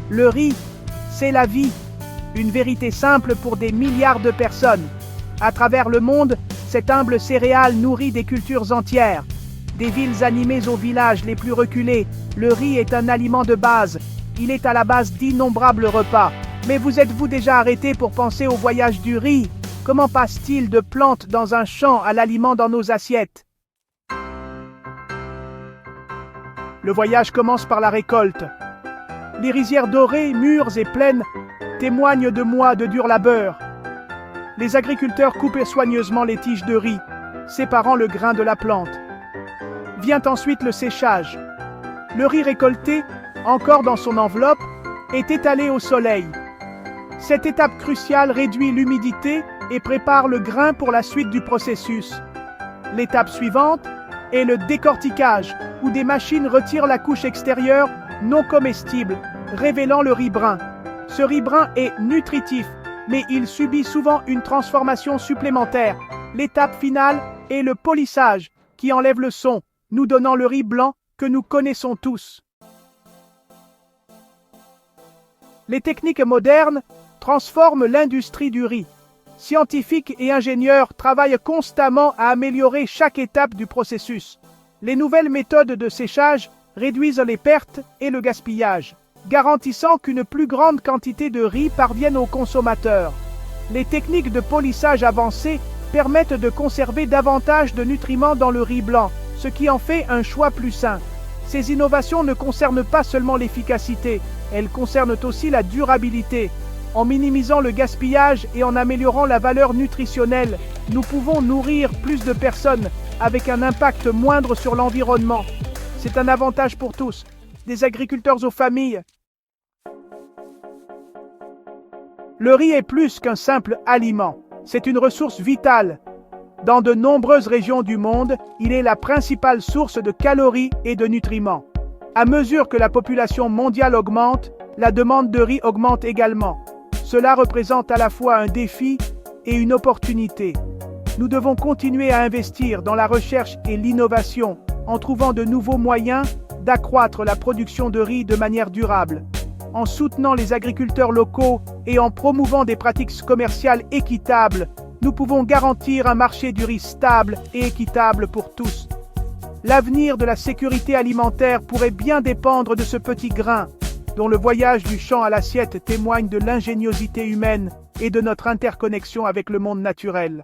Le riz, c'est la vie. Une vérité simple pour des milliards de personnes. À travers le monde, cette humble céréale nourrit des cultures entières. Des villes animées aux villages les plus reculés, le riz est un aliment de base. Il est à la base d'innombrables repas. Mais vous êtes-vous déjà arrêté pour penser au voyage du riz? Comment passe-t-il de plantes dans un champ à l'aliment dans nos assiettes? Le voyage commence par la récolte. Les rizières dorées, mûres et pleines témoignent de mois de dur labeur. Les agriculteurs coupent soigneusement les tiges de riz, séparant le grain de la plante. Vient ensuite le séchage. Le riz récolté, encore dans son enveloppe, est étalé au soleil. Cette étape cruciale réduit l'humidité et prépare le grain pour la suite du processus. L'étape suivante est le décortiquage, où des machines retirent la couche extérieure non comestible, révélant le riz brun. Ce riz brun est nutritif, mais il subit souvent une transformation supplémentaire. L'étape finale est le polissage, qui enlève le son, nous donnant le riz blanc que nous connaissons tous. Les techniques modernes transforment l'industrie du riz. Scientifiques et ingénieurs travaillent constamment à améliorer chaque étape du processus. Les nouvelles méthodes de séchage réduisent les pertes et le gaspillage, garantissant qu'une plus grande quantité de riz parvienne aux consommateurs. Les techniques de polissage avancées permettent de conserver davantage de nutriments dans le riz blanc, ce qui en fait un choix plus sain. Ces innovations ne concernent pas seulement l'efficacité, elles concernent aussi la durabilité. En minimisant le gaspillage et en améliorant la valeur nutritionnelle, nous pouvons nourrir plus de personnes avec un impact moindre sur l'environnement. C'est un avantage pour tous, des agriculteurs aux familles. Le riz est plus qu'un simple aliment, c'est une ressource vitale. Dans de nombreuses régions du monde, il est la principale source de calories et de nutriments. À mesure que la population mondiale augmente, la demande de riz augmente également. Cela représente à la fois un défi et une opportunité. Nous devons continuer à investir dans la recherche et l'innovation en trouvant de nouveaux moyens d'accroître la production de riz de manière durable. En soutenant les agriculteurs locaux et en promouvant des pratiques commerciales équitables, nous pouvons garantir un marché du riz stable et équitable pour tous. L'avenir de la sécurité alimentaire pourrait bien dépendre de ce petit grain, dont le voyage du champ à l'assiette témoigne de l'ingéniosité humaine et de notre interconnexion avec le monde naturel.